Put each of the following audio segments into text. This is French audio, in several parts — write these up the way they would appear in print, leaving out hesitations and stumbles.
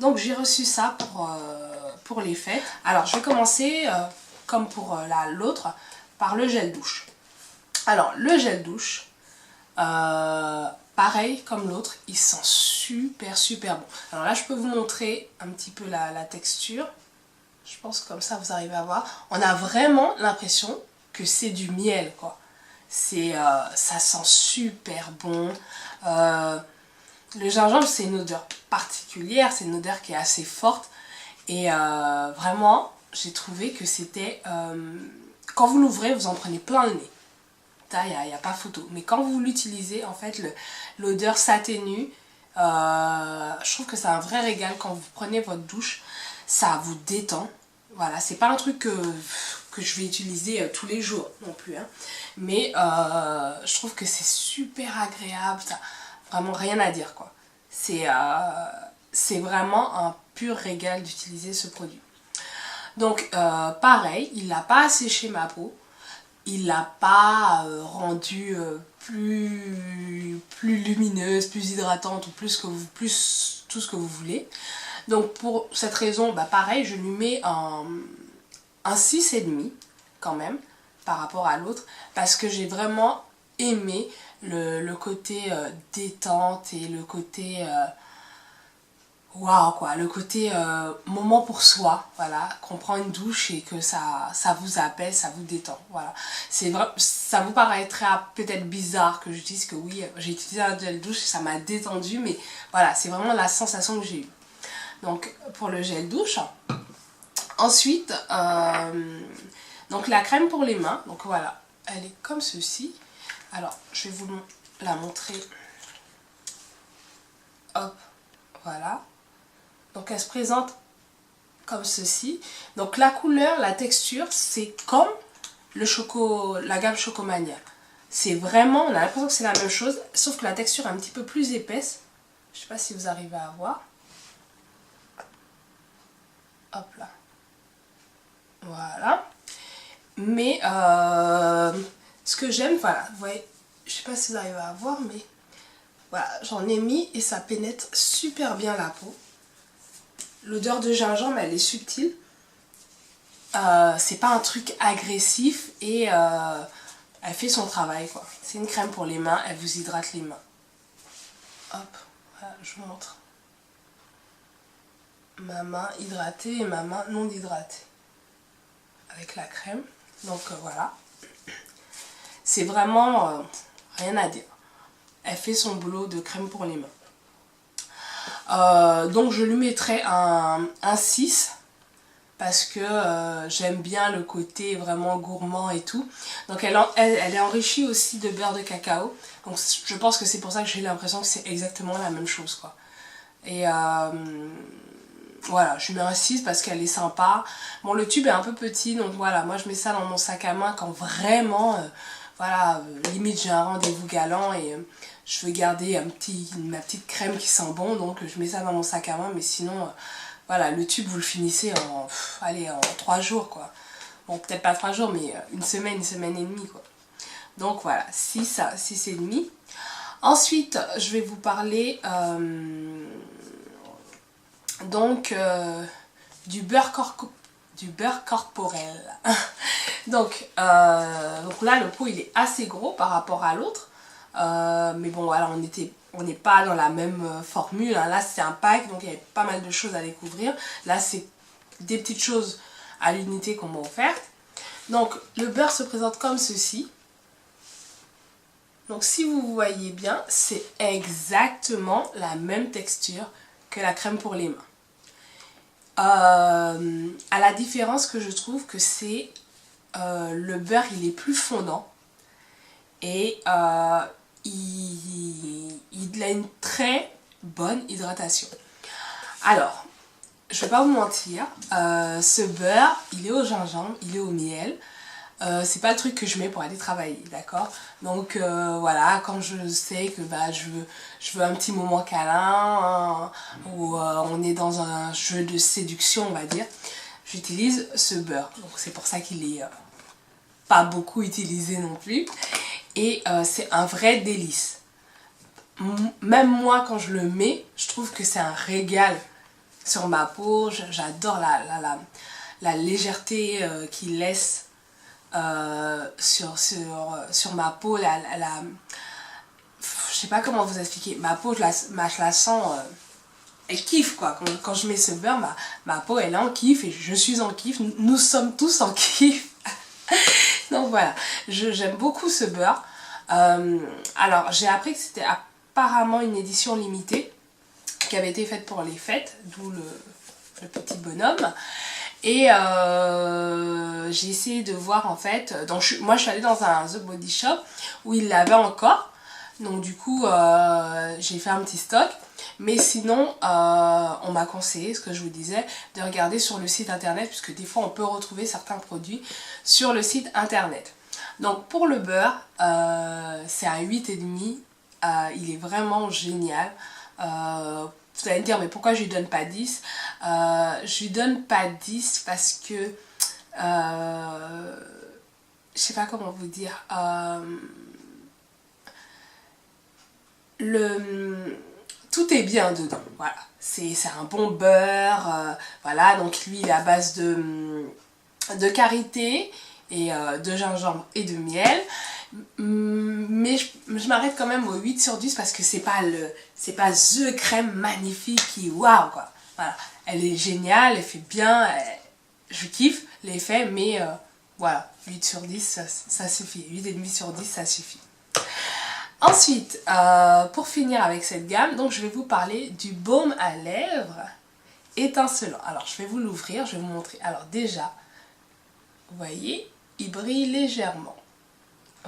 Donc j'ai reçu ça pour les fêtes. Alors je vais commencer, comme pour l'autre, par le gel douche. Alors le gel douche, pareil comme l'autre, il sent super bon. Alors là je peux vous montrer un petit peu la texture. Je pense que comme ça vous arrivez à voir. On a vraiment l'impression que c'est du miel quoi. Ça sent super bon. Le gingembre c'est une odeur particulière, c'est une odeur qui est assez forte. Et vraiment j'ai trouvé que c'était... quand vous l'ouvrez vous en prenez plein le nez. Il n'y a pas photo. Mais quand vous l'utilisez, en fait, l'odeur s'atténue. Je trouve que c'est un vrai régal quand vous prenez votre douche. Ça vous détend. Voilà, c'est pas un truc que je vais utiliser tous les jours non plus. Hein. Mais je trouve que c'est super agréable. Ça, vraiment rien à dire, quoi. C'est vraiment un pur régal d'utiliser ce produit. Donc, pareil, il n'a pas asséché ma peau. Il l'a pas rendue plus lumineuse, plus hydratante ou plus tout ce que vous voulez. Donc pour cette raison, pareil, je lui mets un 6,5 quand même par rapport à l'autre parce que j'ai vraiment aimé le côté détente et le côté... waouh quoi, le côté moment pour soi, voilà, qu'on prend une douche et que ça vous apaise, ça vous détend, voilà. C'est vrai, ça vous paraîtrait peut-être bizarre que je dise que oui, j'ai utilisé un gel douche et ça m'a détendu, mais voilà, c'est vraiment la sensation que j'ai eue. Donc pour le gel douche, ensuite, donc la crème pour les mains, donc voilà, elle est comme ceci. Alors je vais vous la montrer, hop, voilà. Donc elle se présente comme ceci. Donc la couleur, la texture, c'est comme la gamme Chocomania. C'est vraiment, on a l'impression que c'est la même chose, sauf que la texture est un petit peu plus épaisse. Je ne sais pas si vous arrivez à voir. Hop là. Voilà. Mais ce que j'aime, voilà, vous voyez, je ne sais pas si vous arrivez à voir, mais voilà, j'en ai mis et ça pénètre super bien la peau. L'odeur de gingembre, elle est subtile. C'est pas un truc agressif et elle fait son travail quoi. C'est une crème pour les mains, elle vous hydrate les mains. Hop, voilà, je vous montre. Ma main hydratée et ma main non hydratée. Avec la crème. Donc voilà. C'est vraiment rien à dire. Elle fait son boulot de crème pour les mains. Donc je lui mettrai un 6 parce que j'aime bien le côté vraiment gourmand et tout. Donc elle est enrichie aussi de beurre de cacao. Donc je pense que c'est pour ça que j'ai l'impression que c'est exactement la même chose quoi. Et voilà, je lui mets un 6 parce qu'elle est sympa. Bon, le tube est un peu petit, donc voilà, moi je mets ça dans mon sac à main quand vraiment, voilà, limite j'ai un rendez-vous galant et je veux garder ma petite crème qui sent bon, donc je mets ça dans mon sac à main, mais sinon, voilà, le tube vous le finissez en 3 jours, quoi. Bon, peut-être pas 3 jours, mais une semaine et demie, quoi. Donc voilà, 6 et demi. Ensuite, je vais vous parler donc du beurre corporel. donc là, le pot il est assez gros par rapport à l'autre. Mais bon voilà, on n'est pas dans la même formule hein. Là c'est un pack donc il y avait pas mal de choses à découvrir. Là c'est des petites choses à l'unité qu'on m'a offerte. Donc le beurre se présente comme ceci. Donc si vous voyez bien, c'est exactement la même texture que la crème pour les mains. À la différence que je trouve que c'est le beurre il est plus fondant et il a une très bonne hydratation. Alors, je vais pas vous mentir, ce beurre, il est au gingembre, il est au miel. C'est pas le truc que je mets pour aller travailler, d'accord? Donc voilà, quand je sais que je veux un petit moment câlin, où on est dans un jeu de séduction, on va dire, j'utilise ce beurre. Donc c'est pour ça qu'il est pas beaucoup utilisé non plus. Et c'est un vrai délice. Même moi, quand je le mets, je trouve que c'est un régal sur ma peau. J'adore la légèreté qu'il laisse sur ma peau. Je sais pas comment vous expliquer. Ma peau, je la sens... elle kiffe quoi. Quand je mets ce beurre, ma peau elle est en kiff et je suis en kiff. Nous sommes tous en kiff. Donc voilà, j'aime beaucoup ce beurre. Alors j'ai appris que c'était apparemment une édition limitée qui avait été faite pour les fêtes, d'où le petit bonhomme. Et j'ai essayé de voir en fait. Donc moi je suis allée dans un The Body Shop où il l'avait encore. Donc du coup j'ai fait un petit stock. Mais sinon, on m'a conseillé, ce que je vous disais, de regarder sur le site internet, puisque des fois on peut retrouver certains produits sur le site internet. Donc pour le beurre, c'est un 8,5. Il est vraiment génial. Vous allez me dire, mais pourquoi je lui donne pas 10 ? Je lui donne pas 10 parce que... je sais pas comment vous dire. Tout est bien dedans, voilà. C'est un bon beurre, voilà. Donc lui, il est à base de karité et de gingembre et de miel. Mais je m'arrête quand même au 8 sur 10 parce que c'est pas the crème magnifique qui waouh quoi. Voilà. Elle est géniale, elle fait bien, je kiffe l'effet, mais voilà, 8 sur 10 ça suffit. 8,5 sur 10 ça suffit. Ensuite, pour finir avec cette gamme, donc je vais vous parler du baume à lèvres étincelant. Alors je vais vous l'ouvrir, je vais vous montrer. Alors déjà, vous voyez, il brille légèrement.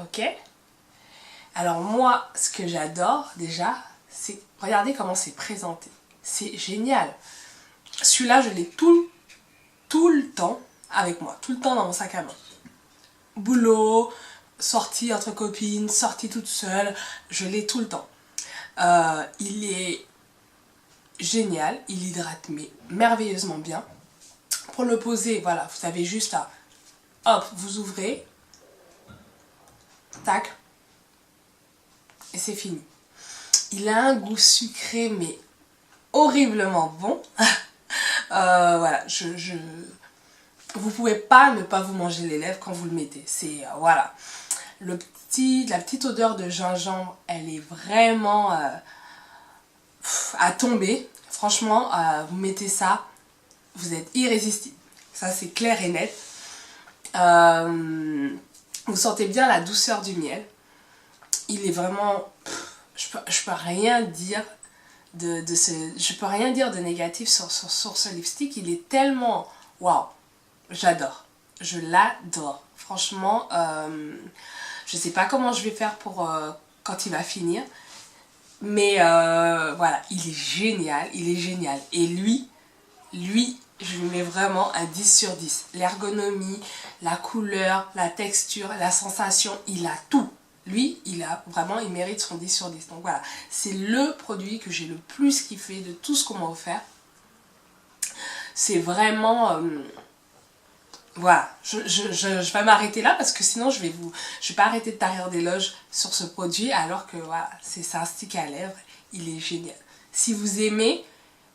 Ok ? Alors moi, ce que j'adore déjà, c'est... Regardez comment c'est présenté. C'est génial. Celui-là, je l'ai tout le temps avec moi. Tout le temps dans mon sac à main. Boulot, sortie entre copines, sortie toute seule. Je l'ai tout le temps. Il est génial. Il hydrate mais merveilleusement bien. Pour le poser, voilà, vous avez juste à... Hop, vous ouvrez. Tac. Et c'est fini. Il a un goût sucré mais horriblement bon. Voilà, vous pouvez pas ne pas vous manger les lèvres quand vous le mettez. C'est voilà. La petite odeur de gingembre, elle est vraiment à tomber. Franchement, vous mettez ça, vous êtes irrésistible. Ça c'est clair et net. Vous sentez bien la douceur du miel. Il est vraiment... je peux rien dire je peux rien dire de négatif sur ce lipstick. Il est tellement... Waouh, j'adore. Je l'adore. Franchement, je sais pas comment je vais faire pour quand il va finir. Mais voilà, il est génial. Il est génial. Et lui, je lui mets vraiment un 10 sur 10. L'ergonomie, la couleur, la texture, la sensation, il a tout. Lui, il mérite son 10 sur 10. Donc voilà, c'est le produit que j'ai le plus kiffé de tout ce qu'on m'a offert. C'est vraiment... voilà, je vais m'arrêter là parce que sinon je vais pas arrêter de tarir d'éloges sur ce produit alors que voilà, c'est un stick à lèvres, il est génial. Si vous aimez,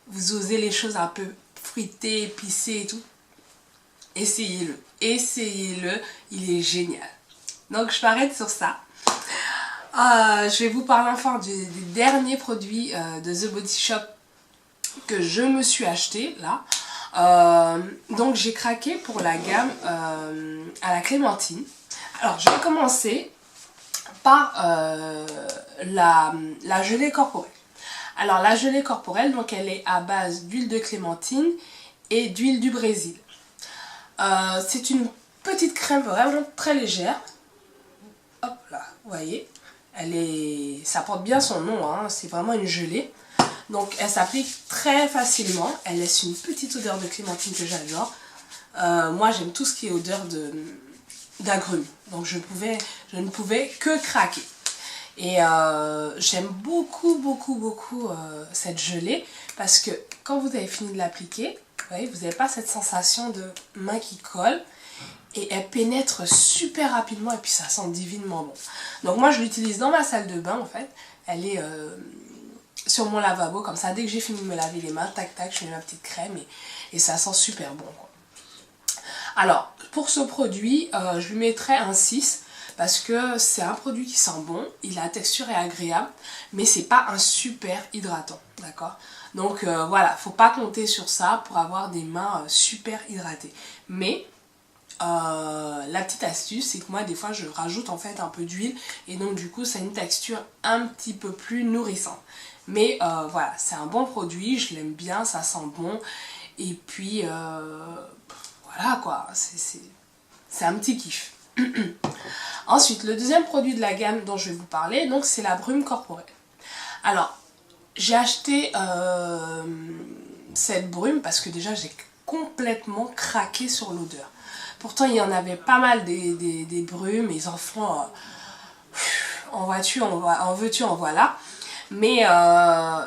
vous osez les choses un peu fruitées, épicées et tout, essayez-le, il est génial. Donc je m'arrête sur ça. Je vais vous parler enfin des derniers produits de The Body Shop que je me suis acheté là. Donc j'ai craqué pour la gamme à la clémentine. Alors je vais commencer par la gelée corporelle. Alors la gelée corporelle, donc elle est à base d'huile de clémentine et d'huile du Brésil. C'est une petite crème vraiment très légère. Hop là, vous voyez, ça porte bien son nom, hein, c'est vraiment une gelée. Donc elle s'applique très facilement, elle laisse une petite odeur de clémentine que j'adore. Moi j'aime tout ce qui est odeur d'agrumes, donc je ne pouvais que craquer. Et j'aime beaucoup cette gelée parce que quand vous avez fini de l'appliquer, vous voyez, vous n'avez pas cette sensation de main qui colle. Et elle pénètre super rapidement et puis ça sent divinement bon. Donc moi je l'utilise dans ma salle de bain en fait. Elle est sur mon lavabo, comme ça dès que j'ai fini de me laver les mains, tac tac, je mets ma petite crème et ça sent super bon quoi. Alors pour ce produit, je lui mettrais un 6 parce que c'est un produit qui sent bon, la texture est agréable, mais c'est pas un super hydratant, d'accord? Donc voilà, faut pas compter sur ça pour avoir des mains super hydratées. Mais la petite astuce, c'est que moi des fois je rajoute en fait un peu d'huile et donc du coup ça a une texture un petit peu plus nourrissante. Mais voilà, c'est un bon produit, je l'aime bien, ça sent bon et puis voilà quoi, c'est un petit kiff. Ensuite, le deuxième produit de la gamme dont je vais vous parler, donc c'est la brume corporelle. Alors, j'ai acheté cette brume parce que déjà j'ai complètement craqué sur l'odeur. Pourtant il y en avait pas mal des brumes, les enfants en veux-tu, en voilà. Mais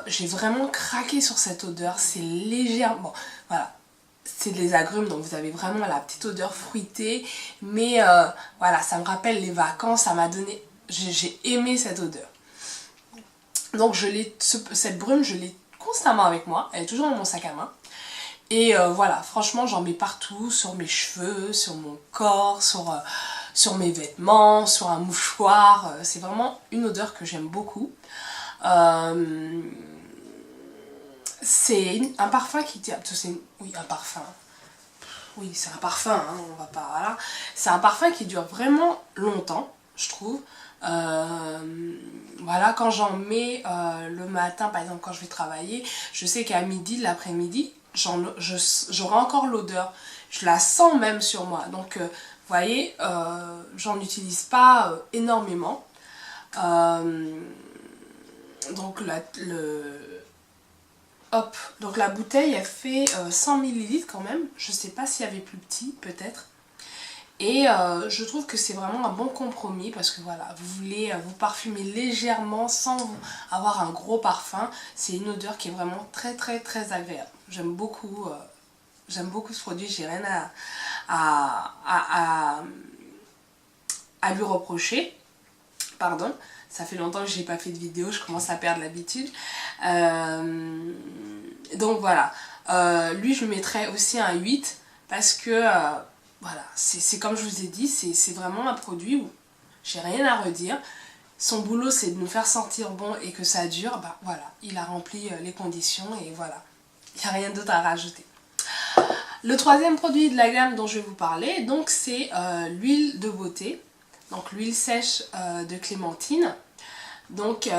j'ai vraiment craqué sur cette odeur, c'est légèrement, bon, voilà, c'est des agrumes donc vous avez vraiment la petite odeur fruitée, mais voilà, ça me rappelle les vacances, ça m'a donné, j'ai aimé cette odeur. Donc cette brume je l'ai constamment avec moi, elle est toujours dans mon sac à main. Et voilà, franchement j'en mets partout, sur mes cheveux, sur mon corps, sur mes vêtements, sur un mouchoir. C'est vraiment une odeur que j'aime beaucoup. C'est un parfum qui... Oui, un parfum. Oui, c'est un parfum, hein, on va pas... Voilà. C'est un parfum qui dure vraiment longtemps, je trouve. Voilà, quand j'en mets le matin, par exemple quand je vais travailler, je sais qu'à midi, l'après-midi, j'aurai encore l'odeur. Je la sens même sur moi. Donc, vous voyez, j'en utilise pas énormément. Donc, donc la bouteille, elle fait 100 ml quand même. Je sais pas s'il y avait plus petit, peut-être. Et je trouve que c'est vraiment un bon compromis parce que voilà, vous voulez vous parfumer légèrement sans avoir un gros parfum. C'est une odeur qui est vraiment très très très agréable. J'aime beaucoup ce produit, j'ai rien à lui reprocher. Pardon, ça fait longtemps que j'ai pas fait de vidéo, je commence à perdre l'habitude. Donc voilà, lui je lui mettrais aussi un 8 parce que... voilà, c'est comme je vous ai dit, c'est vraiment un produit où j'ai rien à redire. Son boulot c'est de nous faire sentir bon et que ça dure, bah voilà, il a rempli les conditions et voilà, il n'y a rien d'autre à rajouter. Le troisième produit de la gamme dont je vais vous parler, donc c'est l'huile de beauté, donc l'huile sèche de clémentine, donc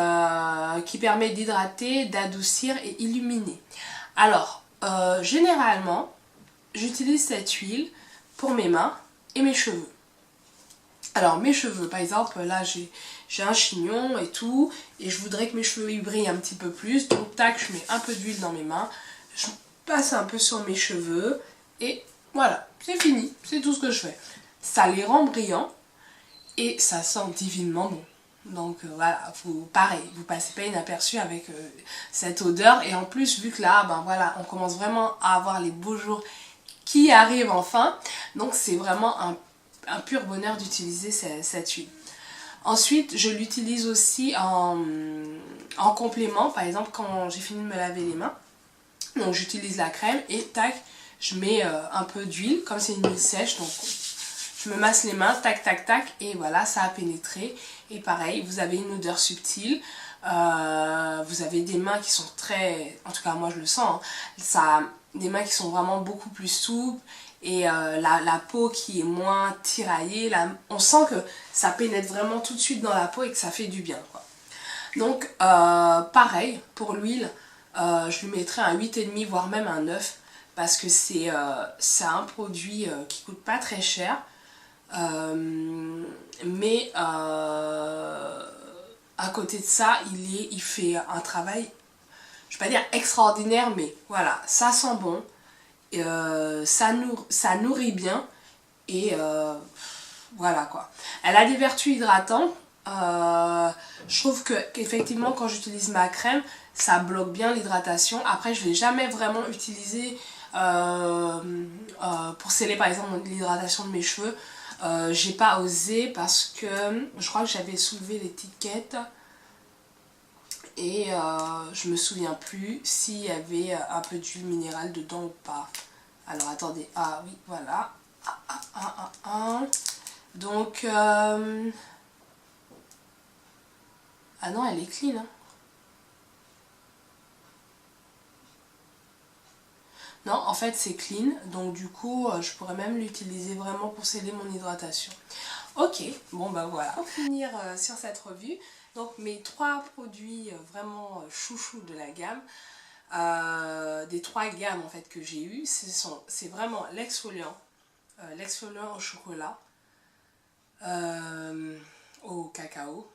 qui permet d'hydrater, d'adoucir et illuminer. Alors, généralement, j'utilise cette huile pour mes mains et mes cheveux. Alors mes cheveux, par exemple, là j'ai un chignon et tout, et je voudrais que mes cheveux ils brillent un petit peu plus, donc tac, je mets un peu d'huile dans mes mains, je passe un peu sur mes cheveux, et voilà, c'est fini, c'est tout ce que je fais. Ça les rend brillants, et ça sent divinement bon. Donc voilà, pareil, vous passez pas inaperçu avec cette odeur, et en plus, vu que là, ben voilà, on commence vraiment à avoir les beaux jours qui arrive enfin, donc c'est vraiment un pur bonheur d'utiliser cette huile. Ensuite je l'utilise aussi en complément, par exemple quand j'ai fini de me laver les mains, donc j'utilise la crème et tac, je mets un peu d'huile, comme c'est une huile sèche, donc je me masse les mains, tac tac tac, et voilà, ça a pénétré, et pareil, vous avez une odeur subtile. Vous avez des mains qui sont très, en tout cas moi je le sens, hein, ça, des mains qui sont vraiment beaucoup plus souples et la peau qui est moins tiraillée, on sent que ça pénètre vraiment tout de suite dans la peau et que ça fait du bien quoi. Donc pareil pour l'huile, je lui mettrais un 8,5 voire même un 9 parce que c'est un produit qui coûte pas très cher, mais à côté de ça, il fait un travail, je vais pas dire extraordinaire, mais voilà, ça sent bon, ça nourrit bien, et voilà quoi. Elle a des vertus hydratantes, je trouve qu'effectivement quand j'utilise ma crème, ça bloque bien l'hydratation. Après, je ne l'ai jamais vraiment utilisé pour sceller par exemple l'hydratation de mes cheveux. J'ai pas osé parce que je crois que j'avais soulevé l'étiquette Et je me souviens plus s'il y avait un peu d'huile minérale dedans ou pas. Alors attendez, ah oui, voilà. Donc, ah non, elle est clean. Hein. Non, en fait c'est clean, donc du coup je pourrais même l'utiliser vraiment pour sceller mon hydratation. Ok, bon bah voilà. Pour finir sur cette revue, donc mes 3 produits vraiment chouchous de la gamme, des 3 gammes en fait que j'ai eu, c'est vraiment l'exfoliant, l'exfoliant au chocolat, au cacao,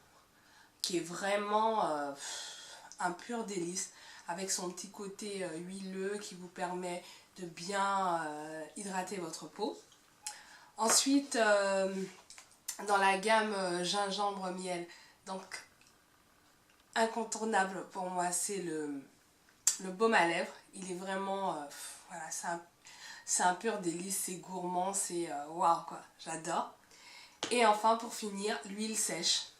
qui est vraiment un pur délice, avec son petit côté huileux qui vous permet de bien hydrater votre peau. Ensuite, dans la gamme gingembre miel, donc incontournable pour moi, c'est le baume à lèvres. Il est vraiment, voilà, c'est un pur délice, c'est gourmand, c'est waouh quoi, j'adore. Et enfin pour finir, l'huile sèche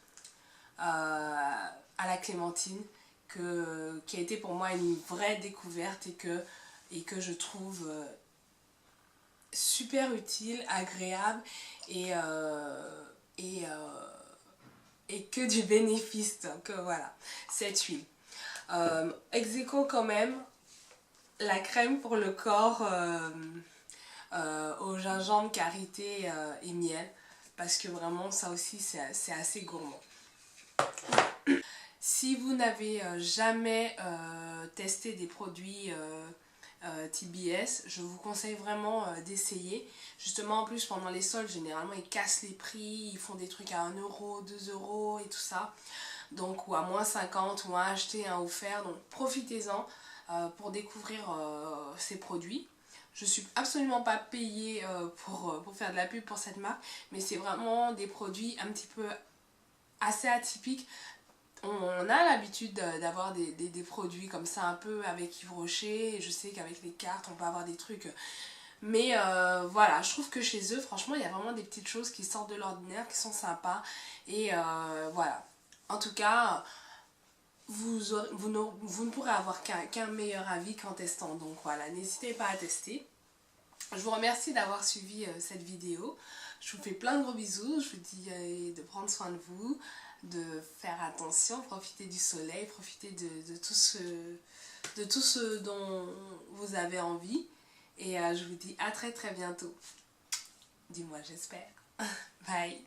à la clémentine, qui a été pour moi une vraie découverte et que je trouve super utile, agréable et, et que du bénéfice. Donc voilà, cette huile. Ex aequo quand même, la crème pour le corps au gingembre, karité et miel, parce que vraiment ça aussi c'est assez gourmand. Si vous n'avez jamais testé des produits TBS, je vous conseille vraiment d'essayer. Justement en plus pendant les soldes, généralement ils cassent les prix, ils font des trucs à 1 euro, 2 euros et tout ça. Donc ou à moins 50 ou à acheter un offert, donc profitez-en pour découvrir ces produits. Je ne suis absolument pas payée pour faire de la pub pour cette marque, mais c'est vraiment des produits un petit peu assez atypiques. On a l'habitude d'avoir des produits comme ça un peu avec Yves Rocher, et je sais qu'avec les cartes on peut avoir des trucs, mais voilà, je trouve que chez eux franchement il y a vraiment des petites choses qui sortent de l'ordinaire, qui sont sympas, et voilà, en tout cas vous ne pourrez avoir qu'un meilleur avis qu'en testant, donc voilà, n'hésitez pas à tester. Je vous remercie d'avoir suivi cette vidéo. Je vous fais plein de gros bisous. Je vous dis de prendre soin de vous, de faire attention, profiter du soleil, profiter de tout ce dont vous avez envie. Et je vous dis à très très bientôt. Dis-moi, j'espère. Bye.